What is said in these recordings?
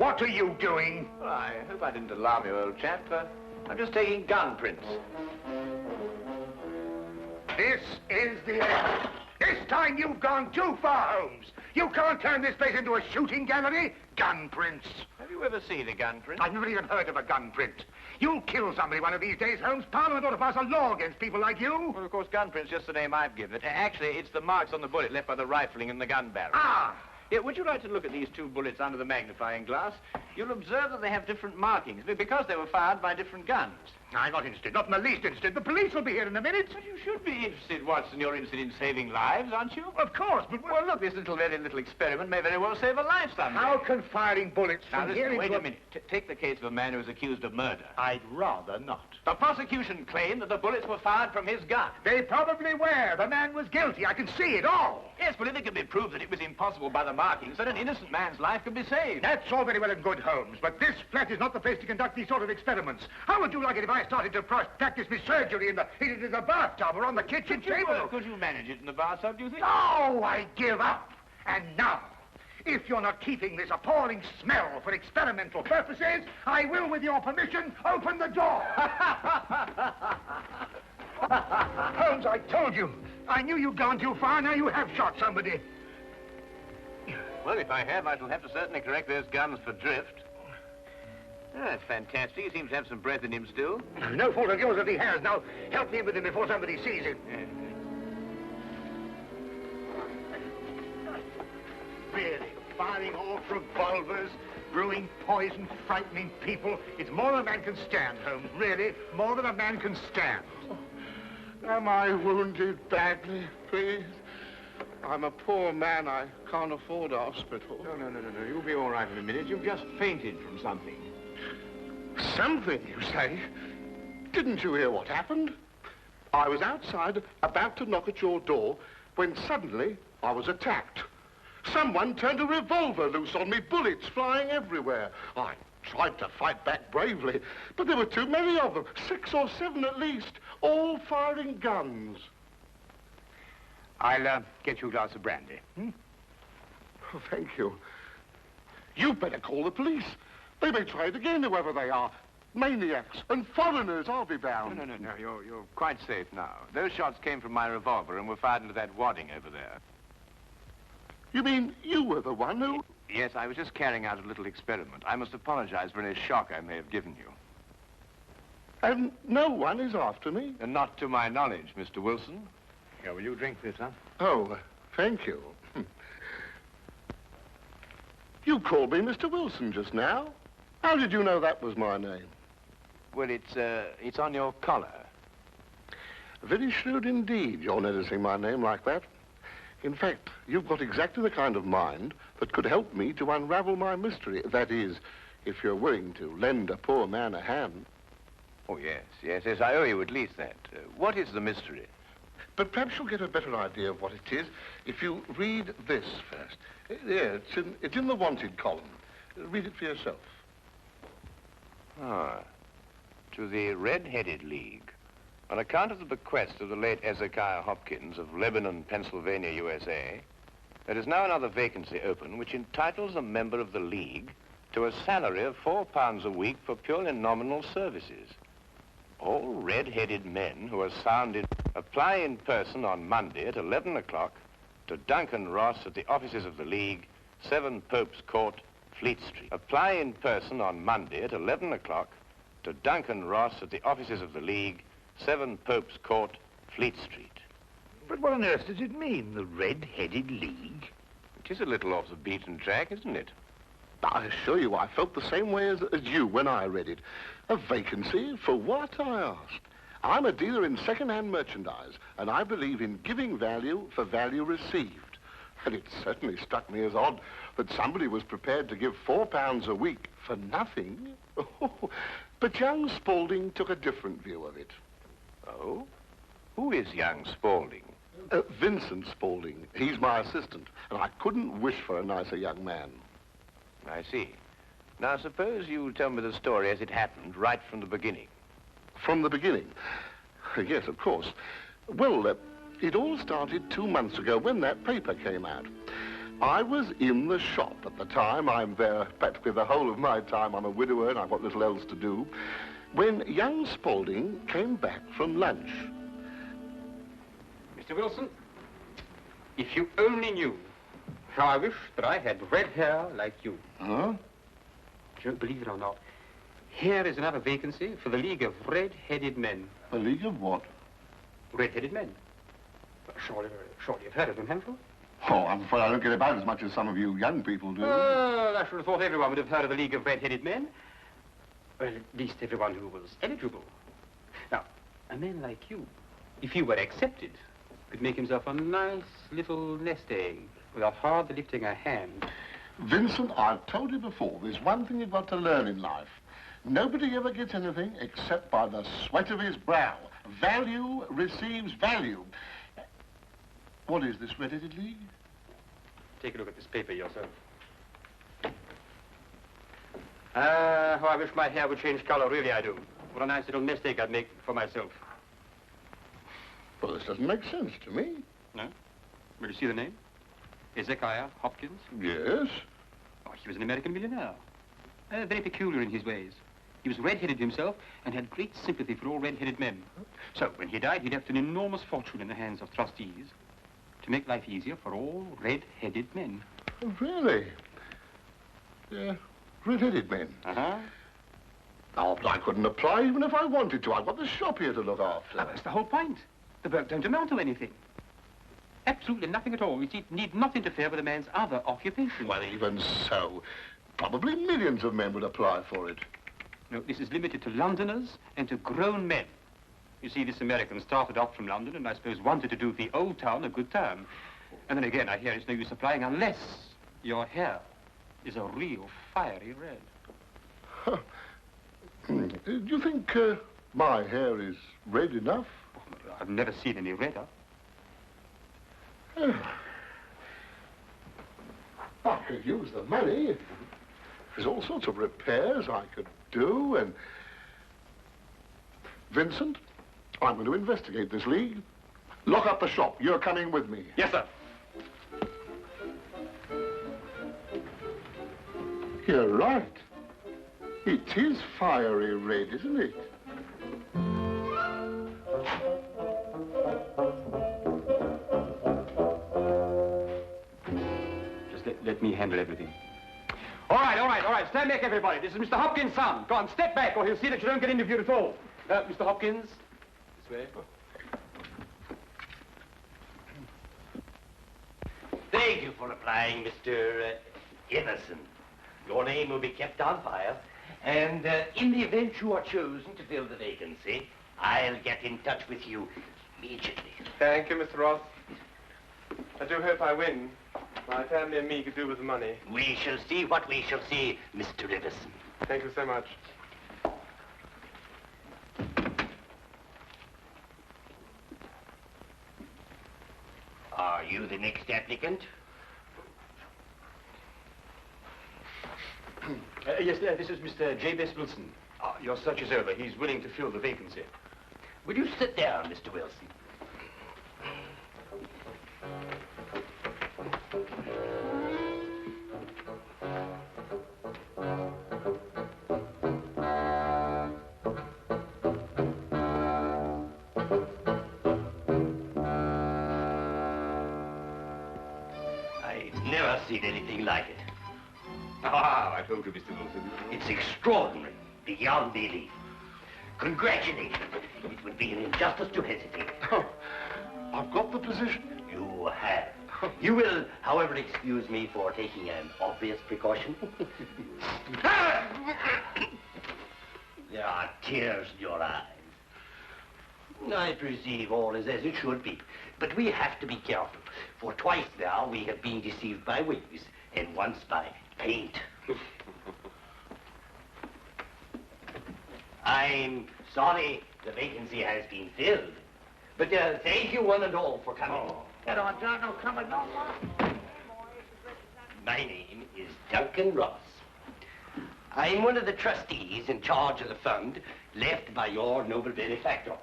What are you doing? Well, I hope I didn't alarm you, old chap. I'm just taking gun prints. This is the end. This time you've gone too far, Holmes. You can't turn this place into a shooting gallery. Gun prints. Have you ever seen a gun print? I've never even heard of a gun print. You'll kill somebody one of these days, Holmes. Parliament ought to pass a law against people like you. Well, of course, gun print's just the name I've given it. Actually, it's the marks on the bullet left by the rifling in the gun barrel. Ah! Yeah, would you like to look at these two bullets under the magnifying glass? You'll observe that they have different markings because they were fired by different guns. I'm not interested, not in the least interested. The police will be here in a minute. But you should be interested, Watson. You're interested in saving lives, aren't you? Of course, but... Well, look, this very little experiment may very well save a life someday. How can firing bullets from here into... Wait a minute. Take the case of a man who is accused of murder. I'd rather not. The prosecution claimed that the bullets were fired from his gun. They probably were. The man was guilty. I can see it all. Yes, but if it can be proved that it was impossible by the markings, then an innocent man's life could be saved. That's all very well and good, Holmes, but this flat is not the place to conduct these sort of experiments. How would you like it if I started to practice my surgery in the bathtub or on the kitchen table? Could you manage it in the bathtub, do you think? No, I give up. And now, if you're not keeping this appalling smell for experimental purposes, I will, with your permission, open the door. Holmes, I told you. I knew you'd gone too far. Now you have shot somebody. Well, if I have, I shall have to certainly correct those guns for drift. That's fantastic. He seems to have some breath in him still. No fault of yours if he has. Now, help me with him before somebody sees him. Really, firing off revolvers, brewing poison, frightening people. It's more than a man can stand, Holmes. Really, more than a man can stand. Am I wounded badly, please? I'm a poor man. I can't afford a hospital. No. You'll be all right in a minute. You've just fainted from something. Something, you say? Didn't you hear what happened? I was outside, about to knock at your door, when suddenly I was attacked. Someone turned a revolver loose on me, bullets flying everywhere. I tried to fight back bravely, but there were too many of them, 6 or 7 at least, all firing guns. I'll get you a glass of brandy. Oh, thank you. You'd better call the police. They may try it again, whoever they are. Maniacs and foreigners, I'll be bound. No. You're quite safe now. Those shots came from my revolver and were fired into that wadding over there. You mean you were the one who... Yes, I was just carrying out a little experiment. I must apologize for any shock I may have given you. And no one is after me? And not to my knowledge, Mr. Wilson. Here, will you drink this, huh? Oh, thank you. You called me Mr. Wilson just now. How did you know that was my name? Well, it's on your collar. Very shrewd indeed, you're noticing my name like that. In fact, you've got exactly the kind of mind that could help me to unravel my mystery. That is, if you're willing to lend a poor man a hand. Oh, yes, I owe you at least that. What is the mystery? But perhaps you'll get a better idea of what it is if you read this first. Yeah, it's in the wanted column. Read it for yourself. Ah, to the Redheaded League. On account of the bequest of the late Ezekiah Hopkins of Lebanon, Pennsylvania, USA, there is now another vacancy open which entitles a member of the League to a salary of £4 a week for purely nominal services. All red-headed men who are sound in... Apply in person on Monday at 11 o'clock to Duncan Ross at the offices of the League, 7 Pope's Court, Fleet Street. Apply in person on Monday at 11 o'clock to Duncan Ross at the offices of the League, 7 Pope's Court, Fleet Street. But what on earth does it mean, the Red-Headed League? It is a little off the beaten track, isn't it? I assure you, I felt the same way as you when I read it. A vacancy for what, I asked. I'm a dealer in second-hand merchandise, and I believe in giving value for value received. And it certainly struck me as odd that somebody was prepared to give £4 a week for nothing. But young Spaulding took a different view of it. Oh? Who is young Spaulding? Vincent Spaulding. He's my assistant, and I couldn't wish for a nicer young man. I see. Now, suppose you tell me the story as it happened, right from the beginning. From the beginning? Yes, of course. Well, it all started 2 months ago when that paper came out. I was in the shop at the time. I'm there practically the whole of my time. I'm a widower and I've got little else to do. When young Spaulding came back from lunch. Mr. Wilson, if you only knew how I wish that I had red hair like you. Huh? Don't believe it or not, here is another vacancy for the League of Red-Headed Men. A league of what? Red-Headed Men. Well, surely you've heard of them, haven't you? Oh, I'm afraid I don't get about as much as some of you young people do. Well, I should have thought everyone would have heard of the League of Red-Headed Men. Well, at least everyone who was eligible. Now, a man like you, if he were accepted, could make himself a nice little nest egg without hardly lifting a hand. Vincent, I've told you before, there's one thing you've got to learn in life. Nobody ever gets anything except by the sweat of his brow. Value receives value. What is this Redheaded League? Take a look at this paper yourself. How I wish my hair would change color, really I do. What a nice little nest egg I'd make for myself. Well, this doesn't make sense to me. No? Will you see the name? Hezekiah Hopkins? Yes. Oh, he was an American millionaire. Very peculiar in his ways. He was red-headed himself and had great sympathy for all red-headed men. So, when he died, he left an enormous fortune in the hands of trustees to make life easier for all red-headed men. Oh, really? Yeah, red-headed men. Uh-huh. Oh, but I couldn't apply even if I wanted to. I've got the shop here to look after. Oh, that's the whole point. The work don't amount to anything. Absolutely nothing at all. It need not interfere with a man's other occupation. Well, even so, probably millions of men would apply for it. No, this is limited to Londoners and to grown men. You see, this American started off from London and I suppose wanted to do the old town a good turn. And then again, I hear it's no use applying unless your hair is a real fiery red. Huh. Do you think my hair is red enough? I've never seen any redder. I could use the money. There's all sorts of repairs I could do, and... Vincent, I'm going to investigate this league. Lock up the shop. You're coming with me. Yes, sir. You're right. It is fiery red, isn't it? Let me handle everything. All right. Stand back, everybody. This is Mr. Hopkins' son. Go on, step back, or he'll see that you don't get interviewed at all. Mr. Hopkins, this way. Thank you for applying, Mr. Emerson. Your name will be kept on file, and in the event you are chosen to fill the vacancy, I'll get in touch with you immediately. Thank you, Mr. Ross. I do hope I win. My family and me could do with the money. We shall see what we shall see, Mr. Iverson. Thank you so much. Are you the next applicant? Yes, this is Mr. J.B.S. Wilson. Your search is over. He's willing to fill the vacancy. Will you sit down, Mr. Wilson? I've never seen anything like it. I told you, Mr. Wilson. It's extraordinary, beyond belief. Congratulations. It would be an injustice to hesitate. Oh, I've got the position. You have. You will, however, excuse me for taking an obvious precaution. There are tears in your eyes. I perceive all is as it should be, but we have to be careful, for twice now we have been deceived by wigs, and once by paint. I'm sorry the vacancy has been filled, but thank you one and all for coming. Get on, John, no, come along. My name is Duncan Ross. I'm one of the trustees in charge of the fund left by your noble benefactor.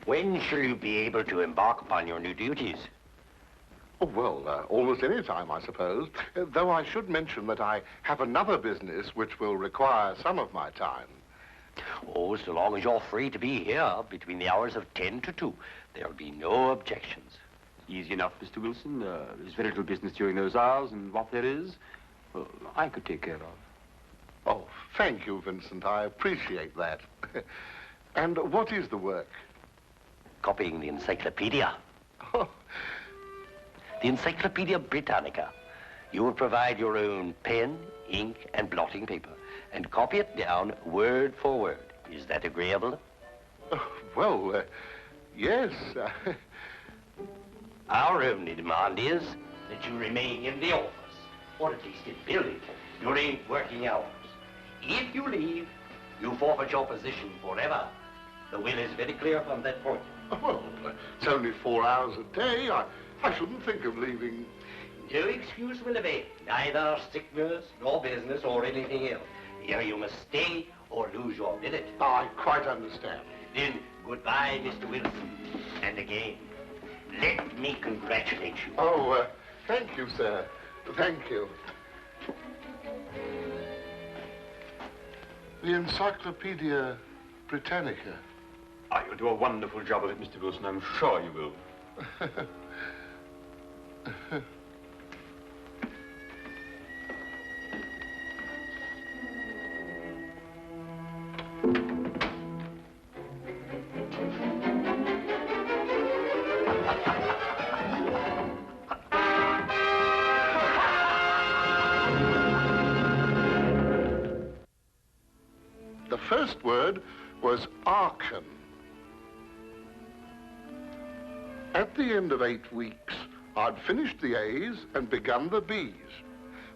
When shall you be able to embark upon your new duties? Oh, well, almost any time, I suppose. Though I should mention that I have another business which will require some of my time. Oh, so long as you're free to be here between the hours of 10 to 2, there'll be no objections. Easy enough, Mr. Wilson. There's very little business during those hours, and what there is, well, I could take care of. Oh, thank you, Vincent. I appreciate that. And what is the work? Copying the encyclopedia. Oh, The Encyclopedia Britannica. You will provide your own pen, ink, and blotting paper, and copy it down word for word. Is that agreeable? well, yes. Our only demand is that you remain in the office, or at least in building, during working hours. If you leave, you forfeit your position forever. The will is very clear from that point. Well, it's only 4 hours a day. I shouldn't think of leaving. No excuse will avail, neither sickness nor business or anything else. Here you must stay or lose your billet. I quite understand. Then, goodbye, Mr. Wilson. And again, let me congratulate you. Oh, thank you, sir. Thank you. The Encyclopedia Britannica. Ah, you'll do a wonderful job of it, Mr. Wilson. I'm sure you will. The first word was Arkan. At the end of 8 weeks, I'd finished the A's and begun the B's.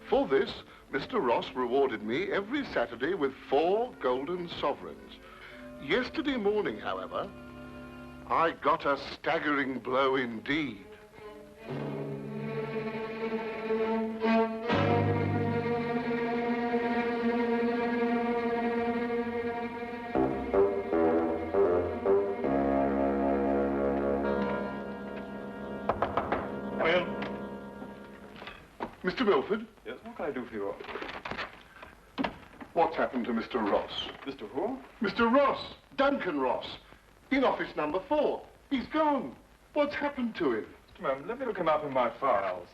For this, Mr. Ross rewarded me every Saturday with 4 golden sovereigns. Yesterday morning, however, I got a staggering blow indeed. Mr. Milford? Yes, what can I do for you? What's happened to Mr. Ross? Mr. Who? Mr. Ross, Duncan Ross, in office number 4. He's gone. What's happened to him? Just a moment, let me look him up in my files.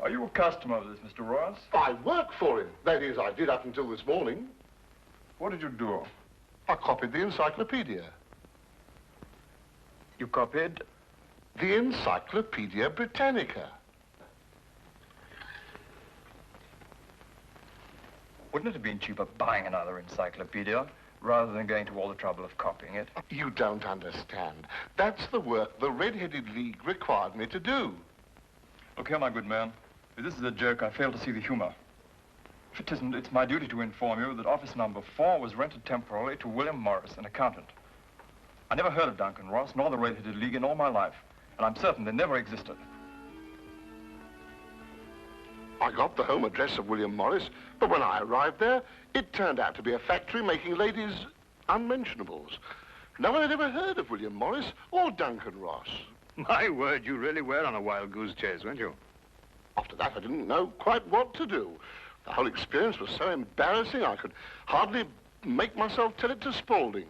Are you a customer of this, Mr. Ross? I work for him. That is, I did up until this morning. What did you do? I copied the encyclopedia. You copied? The Encyclopedia Britannica. Wouldn't it have been cheaper buying another encyclopedia rather than going to all the trouble of copying it? You don't understand. That's the work the Redheaded League required me to do. Look here, my good man. If this is a joke, I fail to see the humor. If it isn't, it's my duty to inform you that office number 4 was rented temporarily to William Morris, an accountant. I never heard of Duncan Ross, nor the Redheaded League in all my life, and I'm certain they never existed. I got the home address of William Morris, but when I arrived there, it turned out to be a factory making ladies' unmentionables. No one had ever heard of William Morris or Duncan Ross. My word, you really were on a wild goose chase, weren't you? After that, I didn't know quite what to do. The whole experience was so embarrassing, I could hardly make myself tell it to Spaulding.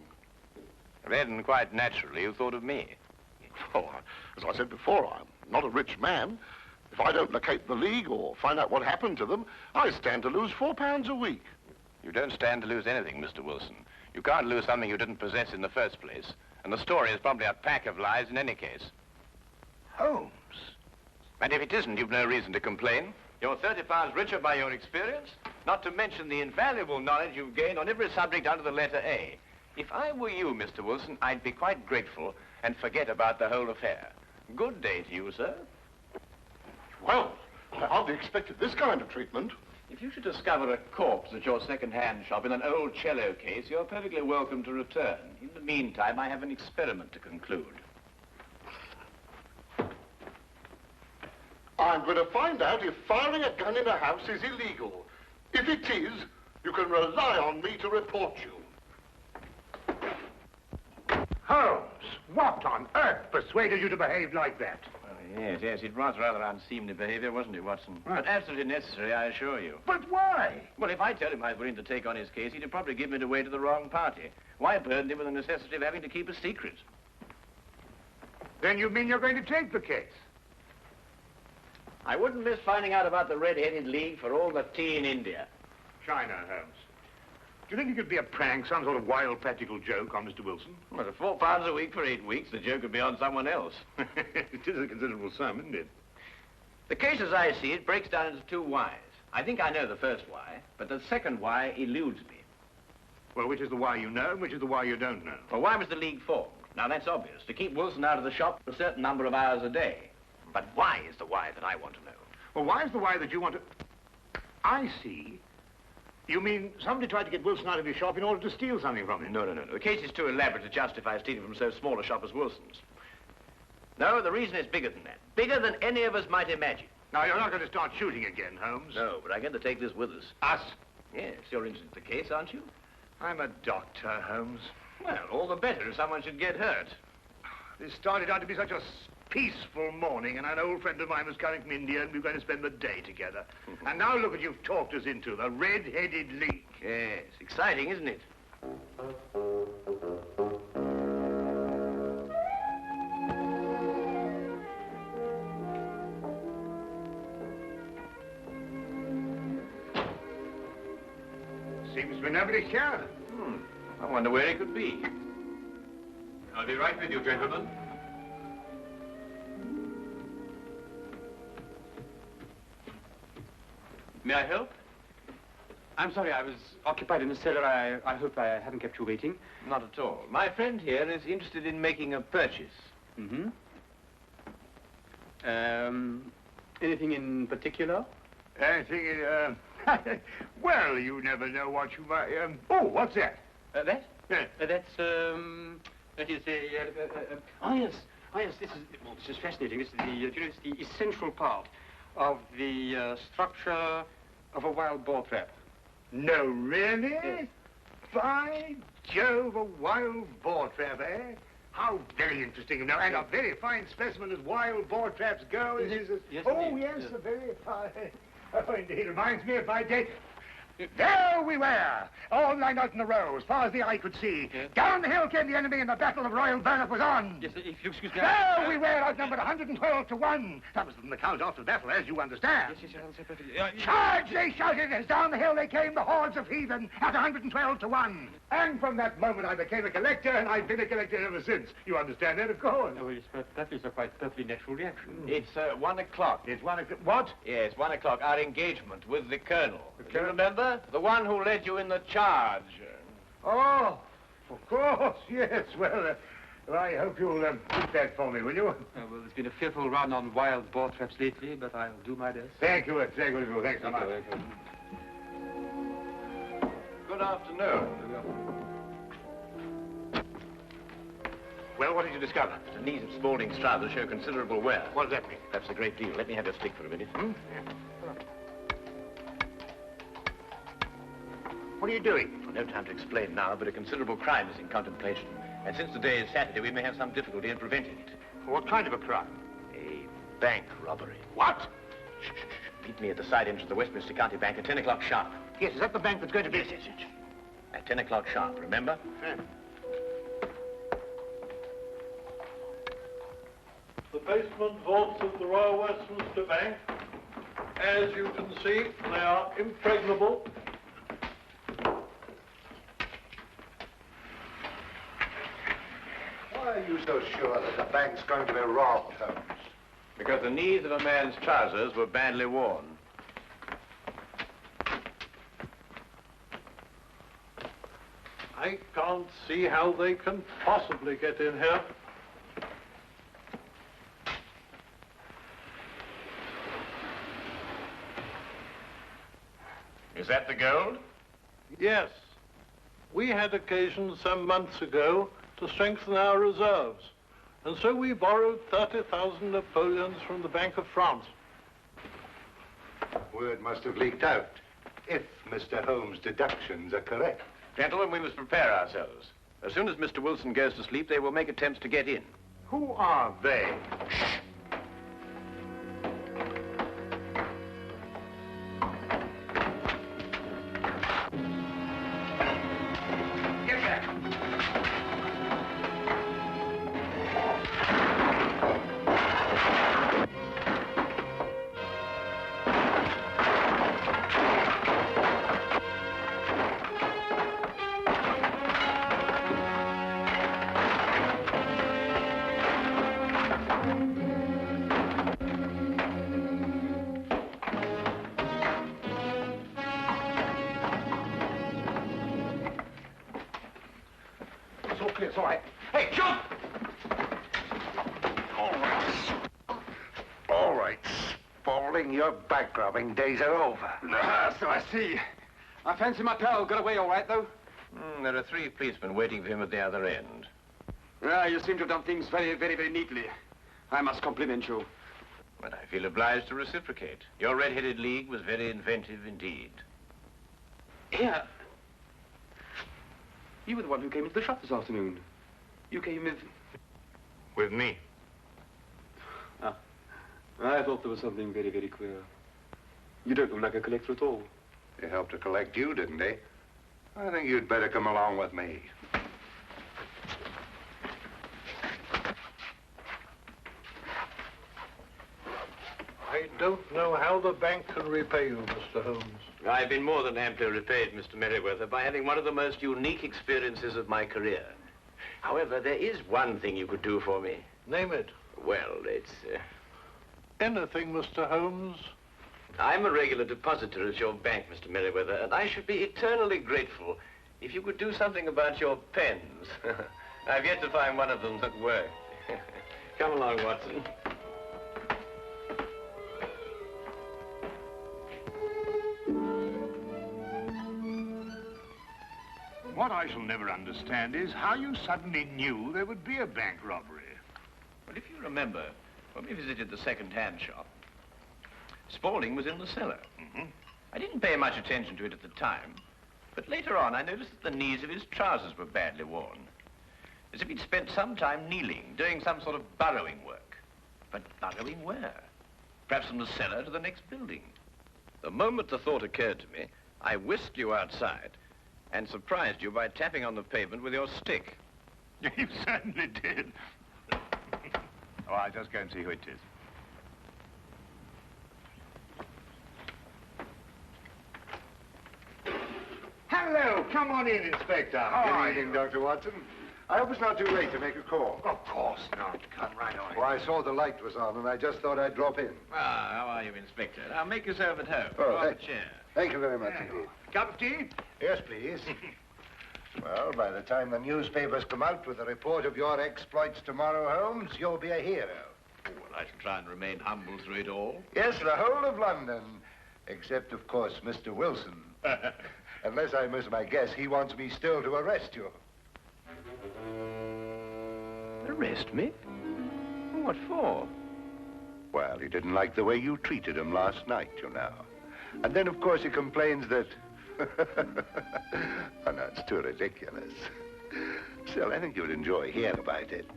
Then, quite naturally, you thought of me. Oh, as I said before, I'm not a rich man. If I don't locate the League or find out what happened to them, I stand to lose £4 a week. You don't stand to lose anything, Mr. Wilson. You can't lose something you didn't possess in the first place. And the story is probably a pack of lies in any case. Holmes. And if it isn't, you've no reason to complain. You're £30 richer by your experience, not to mention the invaluable knowledge you've gained on every subject under the letter A. If I were you, Mr. Wilson, I'd be quite grateful and forget about the whole affair. Good day to you, sir. Well, I hardly expected this kind of treatment. If you should discover a corpse at your second-hand shop in an old cello case, you're perfectly welcome to return. In the meantime, I have an experiment to conclude. I'm going to find out if firing a gun in a house is illegal. If it is, you can rely on me to report you. Holmes, what on earth persuaded you to behave like that? Yes, it was rather unseemly behavior, wasn't it, Watson? Right. But absolutely necessary, I assure you. But why? Well, if I tell him I was willing to take on his case, he'd probably give me away to the wrong party. Why burden him with the necessity of having to keep a secret? Then you mean you're going to take the case? I wouldn't miss finding out about the Redheaded League for all the tea in India. China, Holmes. Do you think it could be a prank, some sort of wild practical joke on Mr. Wilson? Well, at £4 a week for 8 weeks, the joke would be on someone else. It is a considerable sum, isn't it? The case as I see it breaks down into two whys. I think I know the first why, but the second why eludes me. Well, which is the why you know and which is the why you don't know? Well, why was the League formed? Now, that's obvious. To keep Wilson out of the shop for a certain number of hours a day. But why is the why that I want to know? Well, why is the why that you want to... I see. You mean somebody tried to get Wilson out of his shop in order to steal something from him? No. The case is too elaborate to justify stealing from so small a shop as Wilson's. No, the reason is bigger than that. Bigger than any of us might imagine. Now, you're not going to start shooting again, Holmes. No, but I'm going to take this with us. Us? Yes, you're interested in the case, aren't you? I'm a doctor, Holmes. Well, all the better if someone should get hurt. This started out to be such a peaceful morning, and an old friend of mine was coming from India, and we were going to spend the day together. And now look what you've talked us into, the Red-Headed League. Yes, exciting, isn't it? Seems to be nobody here. I wonder where he could be. I'll be right with you, gentlemen. May I help? I'm sorry, I was occupied in the cellar. I hope I haven't kept you waiting. Not at all. My friend here is interested in making a purchase. Mm-hmm. Anything in particular? Anything, well, you never know what you might, oh, what's that? That? Yeah. That is yes, this is fascinating. This is it's the essential part of the structure of a wild boar trap. No, really? Yes. By Jove, a wild boar trap, eh? How very interesting. Now, and a very fine specimen as wild boar traps go. Yes, oh, indeed. yes, Yes. a very fine. Oh, indeed. Reminds me of my day. There we were, all lined out in a row, as far as the eye could see. Yes. Down the hill came the enemy, and the Battle of Royal Burnop was on. Yes, if you excuse me. There we were, outnumbered 112 to 1. That was from the count after the battle, as you understand. Yes, I'll say perfectly. Charge, they shouted, as down the hill they came, the hordes of heathen, at 112 to 1. And from that moment I became a collector, and I've been a collector ever since. You understand that, of course? Oh, yes, but that is a quite perfectly natural reaction. It's 1 o'clock. It's 1 o'clock. What? Yes, 1 o'clock. Our engagement with the Colonel. The You Colonel? remember? The one who led you in the charge. Oh, of course, yes. Well, I hope you'll keep that for me, will you? Well, there's been a fearful run on wild boar traps lately, but I'll do my best. Thank you, thank you. Thanks so much. Good afternoon. Well, what did you discover? The knees of Spaulding's trousers show considerable wear. What does that mean? That's a great deal. Let me have your stick for a minute. What are you doing? Well, no time to explain now, but a considerable crime is in contemplation. And since today is Saturday, we may have some difficulty in preventing it. What kind of a crime? A bank robbery. What? Shh, shh, shh. Meet me at the side entrance of the Westminster County Bank at 10 o'clock sharp. Yes, is that the bank that's going to be... Yes. At 10 o'clock sharp, remember? Yeah. The basement vaults of the Royal Westminster Bank, as you can see, they are impregnable. Why are you so sure that the bank's going to be robbed, Holmes? Because the knees of a man's trousers were badly worn. I can't see how they can possibly get in here. Is that the gold? Yes. We had occasion some months ago to strengthen our reserves, and so we borrowed 30,000 Napoleons from the Bank of France. Word must have leaked out, if Mr. Holmes' deductions are correct. Gentlemen, we must prepare ourselves. As soon as Mr. Wilson goes to sleep, they will make attempts to get in. Who are they? Get back. It's all right. Hey, jump! All right, Spaulding, your bank-robbing days are over. So I see. I fancy my pal got away all right, though. There are 3 policemen waiting for him at the other end. You seem to have done things very, very, very neatly. I must compliment you. But I feel obliged to reciprocate. Your Red-Headed League was very inventive indeed. Here. You were the one who came into the shop this afternoon. You came with... With me? Ah. I thought there was something very, very queer. You don't look like a collector at all. They helped to collect you, didn't they? I think you'd better come along with me. I don't know how the bank can repay you, Mr. Holmes. I've been more than amply repaid, Mr. Merriweather, by having one of the most unique experiences of my career. However, there is one thing you could do for me. Name it. Well, it's... Anything, Mr. Holmes? I'm a regular depositor at your bank, Mr. Merriweather, and I should be eternally grateful if you could do something about your pens. I've yet to find one of them that worked. Come along, Watson. What I shall never understand is how you suddenly knew there would be a bank robbery. Well, if you remember, when we visited the second-hand shop, Spaulding was in the cellar. I didn't pay much attention to it at the time, but later on I noticed that the knees of his trousers were badly worn, as if he'd spent some time kneeling, doing some sort of burrowing work. But burrowing where? Perhaps from the cellar to the next building. The moment the thought occurred to me, I whisked you outside and surprised you by tapping on the pavement with your stick. You certainly did. Oh, I'll just go and see who it is. Hello, come on in, Inspector. How are you? Dr. Watson. I hope it's not too late to make a call. Of course not. Come right on. Well, I saw the light was on, and I just thought I'd drop in. Ah, how are you, Inspector? Now, make yourself at home. Oh, Draw a chair. Thank you very much indeed. Cup of tea? Yes, please. Well, by the time the newspapers come out with a report of your exploits tomorrow, Holmes, you'll be a hero. Well, I shall try and remain humble through it all. Yes, the whole of London. Except, of course, Mr. Wilson. Unless I miss my guess, he wants me still to arrest you. Arrest me? What for? Well, he didn't like the way you treated him last night, you know. And then, of course, he complains that... Oh, no, it's too ridiculous. Still, I think you'd enjoy hearing about it.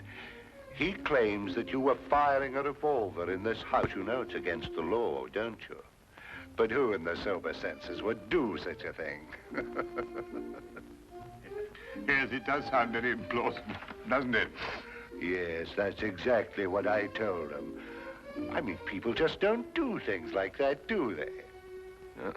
He claims that you were firing a revolver in this house. You know it's against the law, don't you? But who in their sober senses would do such a thing? Yes, it does sound very implausible, doesn't it? Yes, that's exactly what I told him. I mean, people just don't do things like that, do they? No.